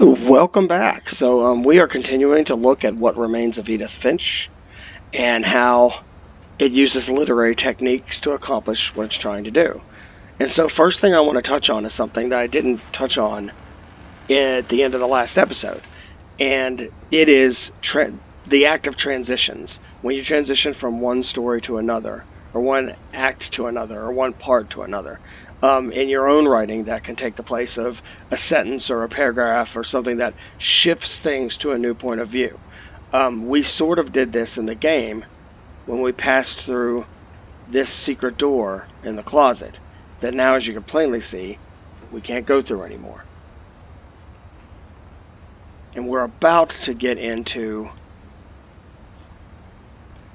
Welcome back. We are continuing to look at what remains of Edith Finch and how it uses literary techniques to accomplish what it's trying to do. And so, first thing I want to touch on is something that I didn't touch on at the end of the last episode, and it is the act of transitions. When you transition from one story to another, or one act to another, or one part to another. In your own writing, that can take the place of a sentence or a paragraph or something that shifts things to a new point of view. We sort of did this in the game when we passed through this secret door in the closet that now, as you can plainly see, we can't go through anymore. And we're about to get into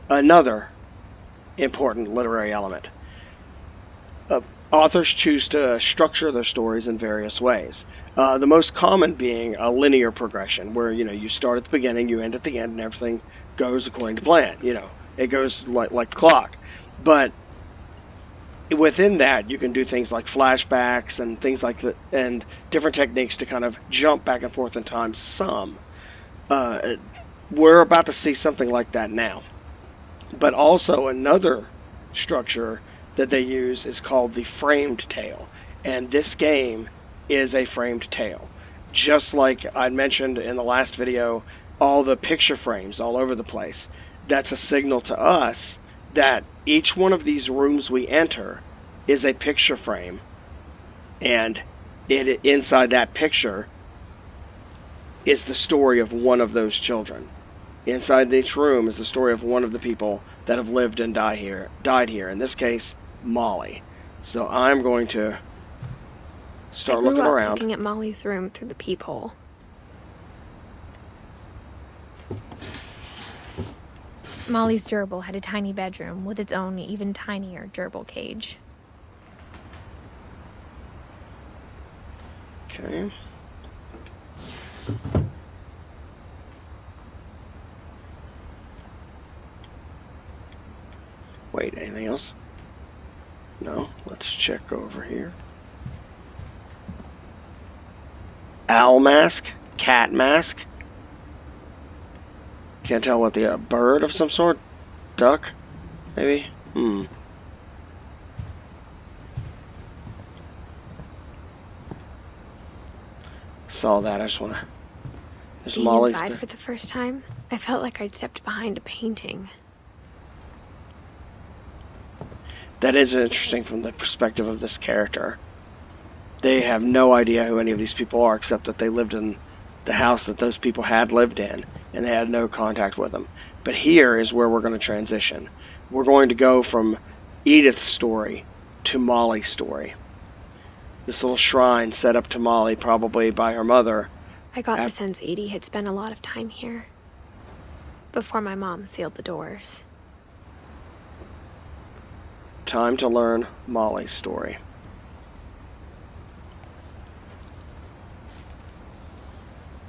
another important literary element. Authors choose to structure their stories in various ways. The most common being a linear progression, where you start at the beginning, you end at the end, and everything goes according to plan. It goes like the clock. But within that, you can do things like flashbacks and things like that, and different techniques to kind of jump back and forth in time. We're about to see something like that now. But also another structure that they use is called the framed tale. And this game is a framed tale. Just like I mentioned in the last video, all the picture frames all over the place. That's a signal to us that each one of these rooms we enter is a picture frame. And inside that picture is the story of one of those children. Inside each room is the story of one of the people that have lived and died here. In this case, Molly. So I'm going to start looking around. Looking at Molly's room through the peephole. Molly's gerbil had a tiny bedroom with its own even tinier gerbil cage. Okay. Wait, anything else? No? Let's check over here. Owl mask? Cat mask? Can't tell what the bird of some sort? Duck? Maybe? Saw that. I just want to... There's Being Molly's inside for the first time, I felt like I'd stepped behind a painting. That is interesting from the perspective of this character. They have no idea who any of these people are, except that they lived in the house that those people had lived in, and they had no contact with them. But here is where we're going to transition. We're going to go from Edith's story to Molly's story. This little shrine set up to Molly, probably by her mother. I got the sense Edie had spent a lot of time here before my mom sealed the doors. Time to learn Molly's story.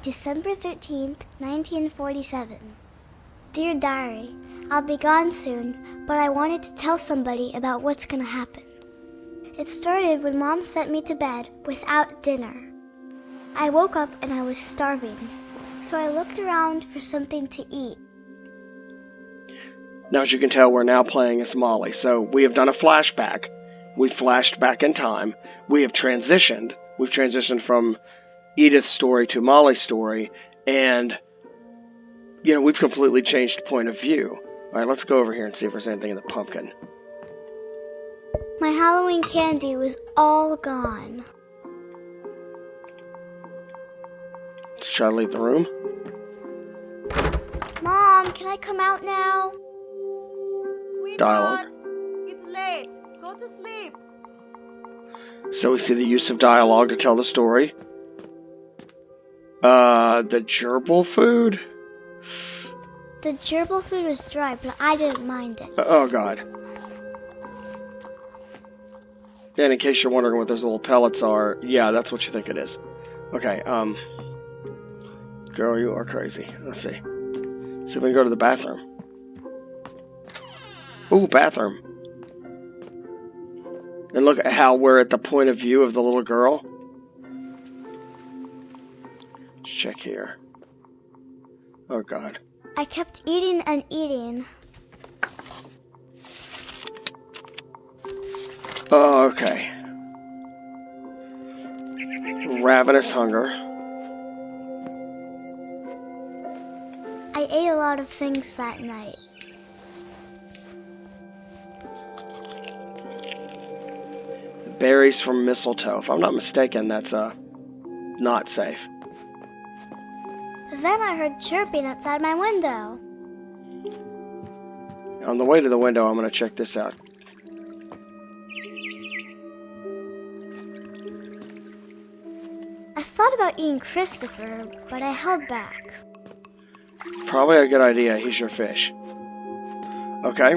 December 13th, 1947. Dear Diary, I'll be gone soon, but I wanted to tell somebody about what's gonna happen. It started when Mom sent me to bed without dinner. I woke up and I was starving, so I looked around for something to eat. Now, as you can tell, we're now playing as Molly. So we have done a flashback. We flashed back in time. We have transitioned. We've transitioned from Edith's story to Molly's story. And, we've completely changed point of view. All right, let's go over here and see if there's anything in the pumpkin. My Halloween candy was all gone. Let's try to leave the room. Mom, can I come out now? Dialogue. It's late. Go to sleep. So we see the use of dialogue to tell the story. The gerbil food? The gerbil food was dry, but I didn't mind it. Oh, God. And in case you're wondering what those little pellets are, yeah, that's what you think it is. Okay, girl, you are crazy. Let's see. See if we can go to the bathroom. Ooh, bathroom. And look at how we're at the point of view of the little girl. Let's check here. Oh God. I kept eating and eating. Oh, okay. Ravenous hunger. I ate a lot of things that night. Berries from mistletoe. If I'm not mistaken, that's not safe. Then I heard chirping outside my window. On the way to the window, I'm going to check this out. I thought about eating Christopher, but I held back. Probably a good idea. He's your fish. Okay.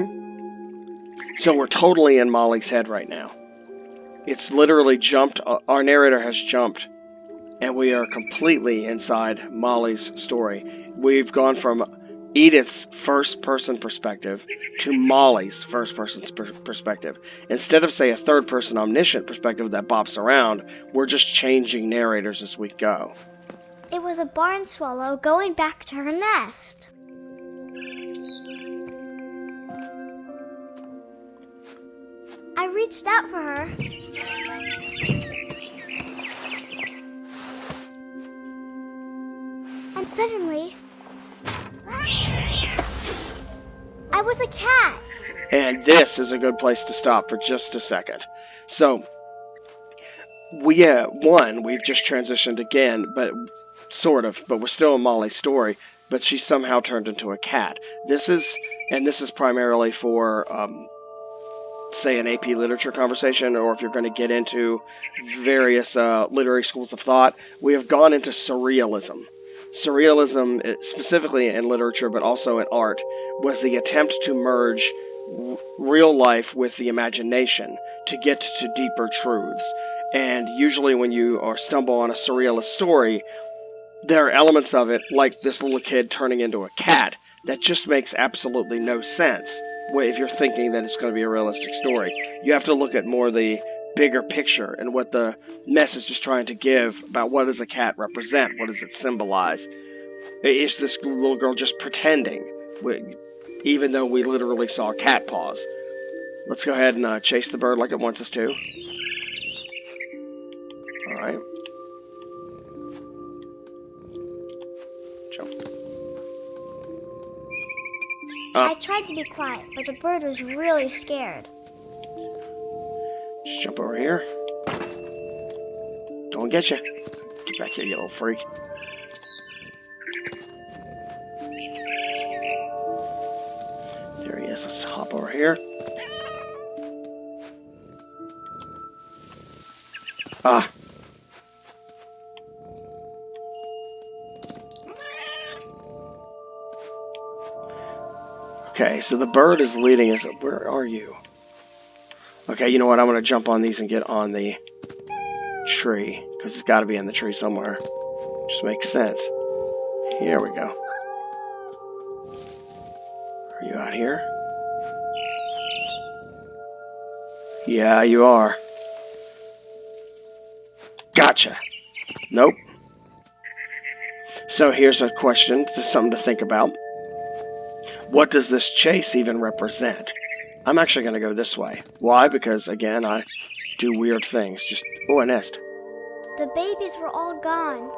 So we're totally in Molly's head right now. It's literally jumped. Our narrator has jumped. And we are completely inside Molly's story. We've gone from Edith's first-person perspective to Molly's first-person perspective. Instead of, say, a third-person omniscient perspective that bops around, we're just changing narrators as we go. It was a barn swallow going back to her nest. I reached out for her. And suddenly, I was a cat. And this is a good place to stop for just a second. So, we've just transitioned again, but sort of, but we're still in Molly's story, but she somehow turned into a cat. This is primarily for, say, an AP literature conversation, or if you're going to get into various literary schools of thought, we have gone into surrealism. Surrealism, specifically in literature, but also in art, was the attempt to merge real life with the imagination to get to deeper truths. And usually when you stumble on a surrealist story, there are elements of it, like this little kid turning into a cat, that just makes absolutely no sense if you're thinking that it's going to be a realistic story. You have to look at more the bigger picture and what the message is trying to give about what does a cat represent, what does it symbolize. Is this little girl just pretending, even though we literally saw cat paws? Let's go ahead and chase the bird like it wants us to. Alright. Jump. I tried to be quiet, but the bird was really scared. Just jump over here. Don't get you. Get back here, you little freak. There he is. Let's hop over here. Ah. Okay, so the bird is leading us. Where are you? Okay, you know what? I'm going to jump on these and get on the tree, because it's got to be in the tree somewhere. Just makes sense. Here we go. Are you out here? Yeah, you are. Gotcha. Nope. So here's a question, something to think about. What does this chase even represent? I'm actually going to go this way. Why? Because, again, I do weird things. Oh, a nest. The babies were all gone.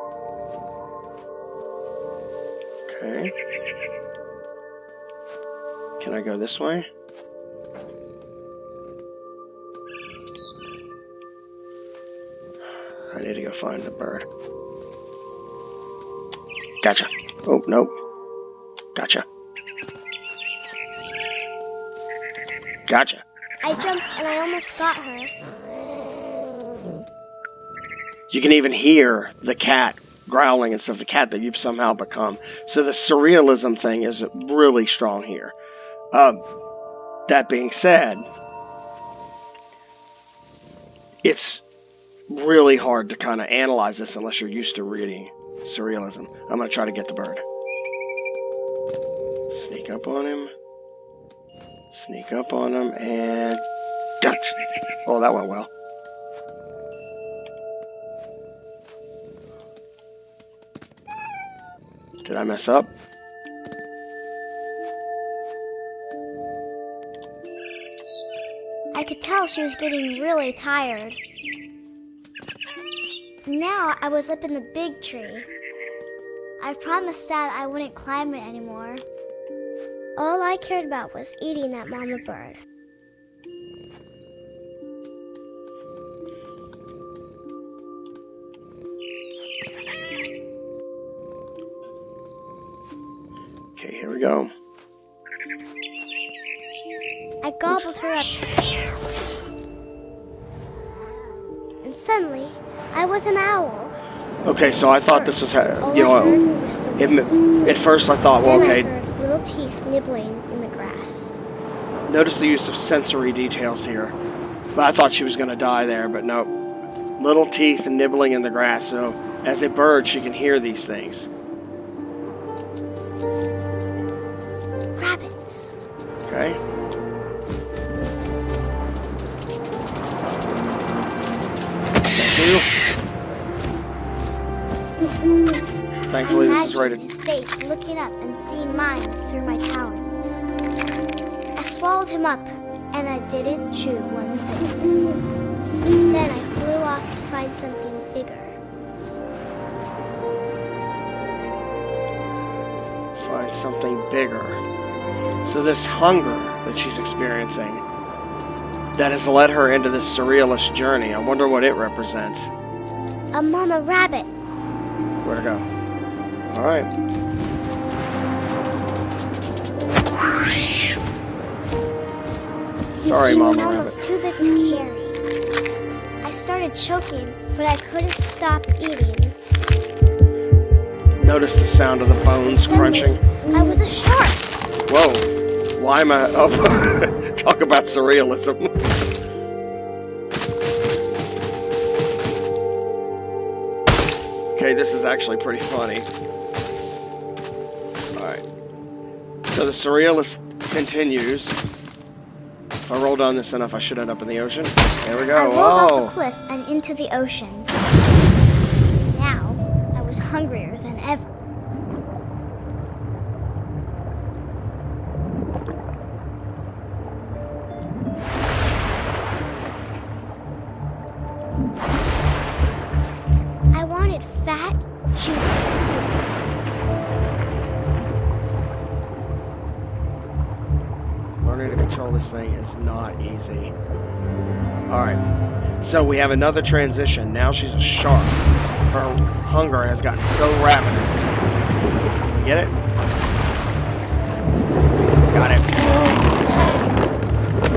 Okay. Can I go this way? I need to go find the bird. Gotcha. Oh, nope. Gotcha. Gotcha. I jumped and I almost got her. You can even hear the cat growling and stuff, the cat that you've somehow become. So the surrealism thing is really strong here. That being said, it's really hard to kind of analyze this unless you're used to reading surrealism. I'm going to try to get the bird. Sneak up on him. Sneak up on him and... Gotcha! Oh, that went well. Did I mess up? I could tell she was getting really tired. Now I was up in the big tree. I promised Dad I wouldn't climb it anymore. All I cared about was eating that mama bird. Okay, here we go. I gobbled her up. And suddenly, I was an owl. Okay, so I thought this was, All you I heard know, was the wind. at first I thought, well, Then okay, I heard little teeth nibbling in the grass. notice the use of sensory details here. But I thought she was going to die there, but nope. Little teeth and nibbling in the grass, so as a bird, she can hear these things. Rabbits. Okay? Thank you. Thankfully, this is Imagined rated. his face looking up and seeing mine through my talons. I swallowed him up, and I didn't chew one bit. Then I flew off to find something bigger. Find something bigger. So this hunger that she's experiencing, that has led her into this surrealist journey. I wonder what it represents. A mama rabbit. Where to go? All right. Sorry, She was Mama almost Rabbit. too big to carry. I started choking, but I couldn't stop eating. Notice the sound of the bones Suddenly, crunching. I was a shark. Whoa. Why am I... Oh, talk about surrealism. Okay, this is actually pretty funny. Alright. So the surrealist continues. If I roll down this enough, I should end up in the ocean. There we go. I rolled off Oh! the cliff and into the ocean. Now, I was hungrier than ever. I wanted fat, juicy seals. Learning to control this thing is not easy. Alright. So we have another transition. Now she's a shark. Her hunger has gotten so ravenous. You get it? Got it.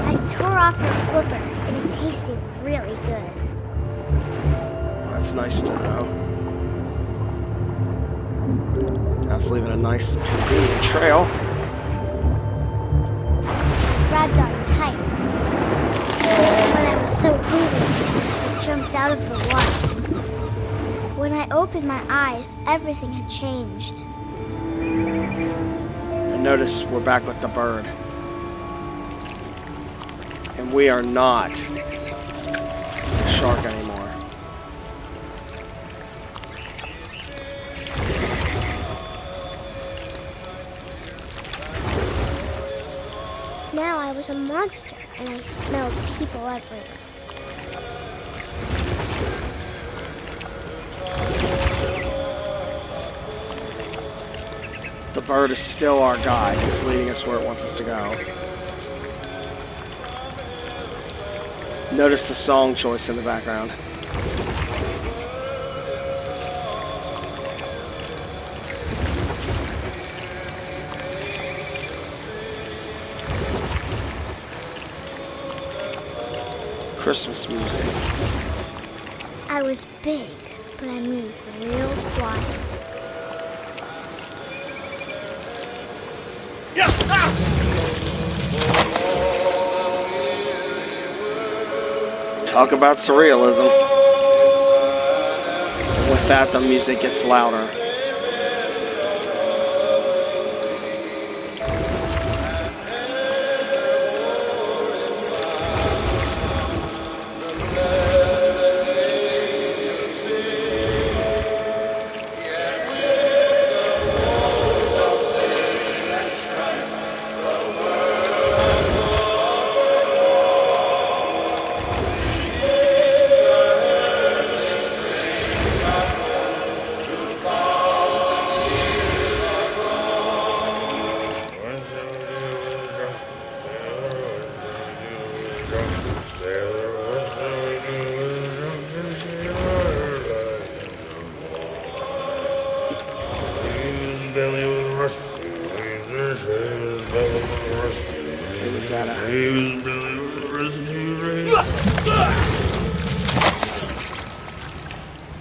I tore off her flipper, and it tasted really good. That's nice to know. That's leaving a nice convenient trail. Grabbed on tight. When I was so hungry, I jumped out of the water. When I opened my eyes, everything had changed. And notice we're back with the bird. And we are not a shark anymore. Now I was a monster, and I smelled people everywhere. The bird is still our guide. It's leading us where it wants us to go. Notice the song choice in the background. Christmas music. I was big, but I moved real quiet. Talk about surrealism. With that, the music gets louder.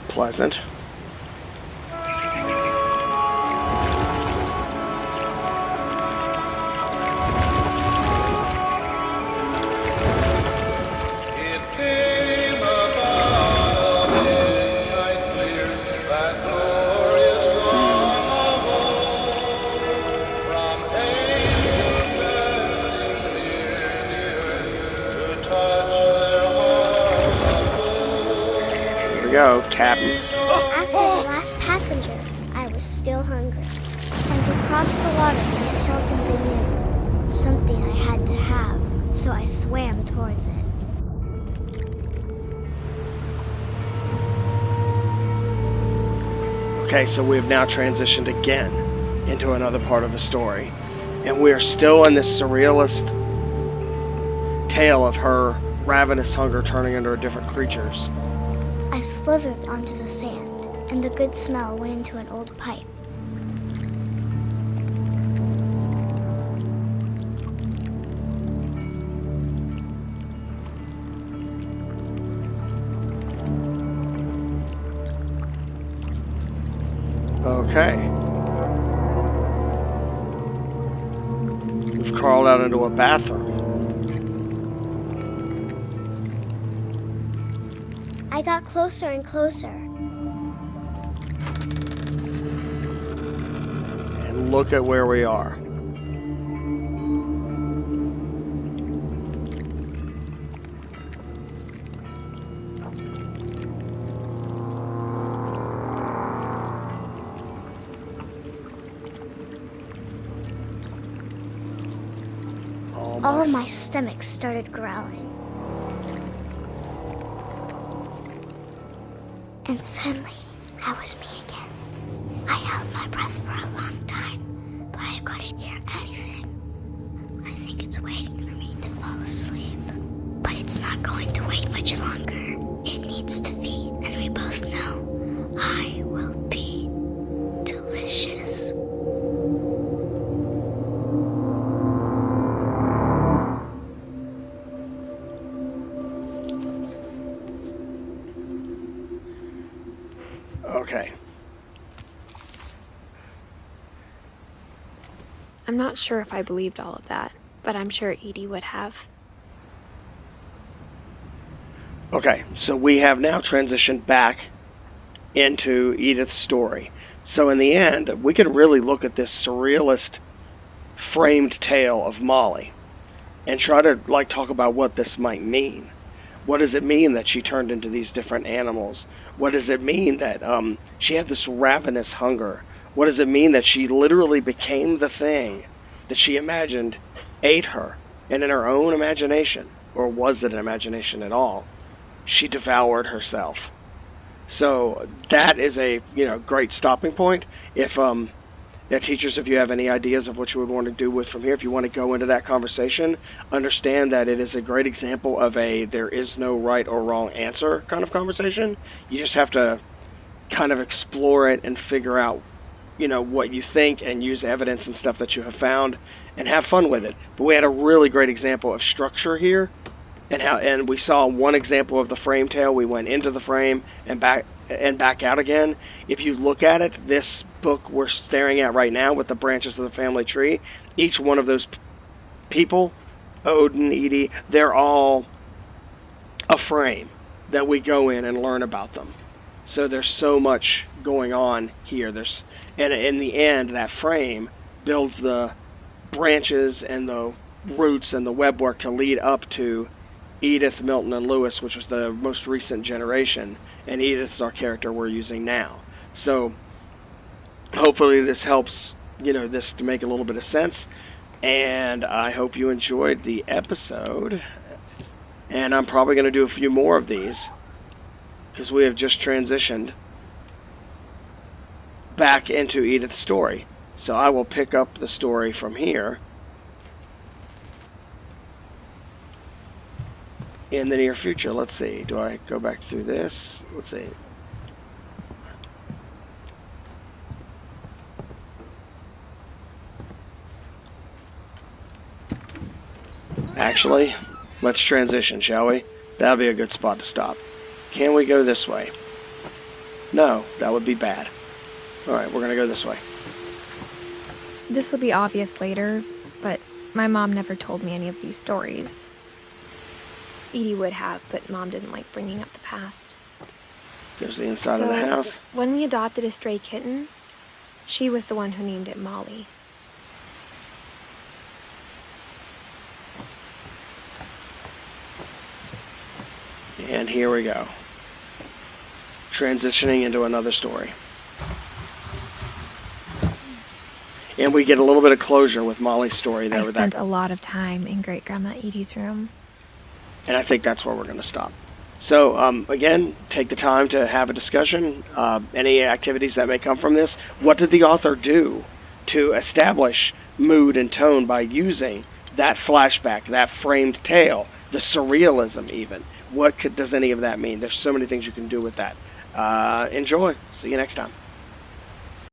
Pleasant. Here we go, Captain. After the last passenger, I was still hungry. And to cross the water, I smelled something new. Something I had to have, so I swam towards it. Okay, so we have now transitioned again into another part of the story. And we are still in this surrealist tale of her ravenous hunger turning into different creatures. I slithered onto the sand, and the good smell went into an old pipe. Okay. We've crawled out into a bathroom. I got closer and closer. And look at where we are. All of my stomach started growling. And suddenly, I was me again. I held my breath for a long time, but I couldn't hear anything. I think it's waiting for me to fall asleep. But it's not going to wait much longer. It needs to feed, and we both know I will be delicious. Okay. I'm not sure if I believed all of that, but I'm sure Edie would have. Okay, so we have now transitioned back into Edith's story. So in the end, we can really look at this surrealist framed tale of Molly and try to talk about what this might mean. What does it mean that she turned into these different animals? What does it mean that she had this ravenous hunger? What does it mean that she literally became the thing that she imagined ate her? And in her own imagination, or was it an imagination at all, she devoured herself. So that is a great stopping point. If teachers, if you have any ideas of what you would want to do with from here, if you want to go into that conversation, understand that it is a great example of a there is no right or wrong answer kind of conversation. You just have to kind of explore it and figure out, what you think and use evidence and stuff that you have found and have fun with it. But we had a really great example of structure here and we saw one example of the frame tail. We went into the frame and back out again. If you look at it, this book we're staring at right now with the branches of the family tree, each one of those people, Odin, Edie, they're all a frame that we go in and learn about them. So there's so much going on here. And in the end, that frame builds the branches and the roots and the webwork to lead up to Edith, Milton, and Lewis, which was the most recent generation, and Edith is our character we're using now. So hopefully this helps, this to make a little bit of sense, and I hope you enjoyed the episode, and I'm probably going to do a few more of these, because we have just transitioned back into Edith's story. So I will pick up the story from here in the near future. Let's see. Do I go back through this? Let's see. Actually, let's transition, shall we? That'll be a good spot to stop. Can we go this way? No, that would be bad. Alright, we're going to go this way. This will be obvious later, but my mom never told me any of these stories. Edie would have, but Mom didn't like bringing up the past. There's the inside of the house. When we adopted a stray kitten, she was the one who named it Molly. And here we go. Transitioning into another story. And we get a little bit of closure with Molly's story there. I spent a lot of time in Great-Grandma Edie's room. And I think that's where we're going to stop. So, again, take the time to have a discussion. Any activities that may come from this. What did the author do to establish mood and tone by using that flashback, that framed tale, the surrealism even? What does any of that mean? There's so many things you can do with that. Enjoy. See you next time.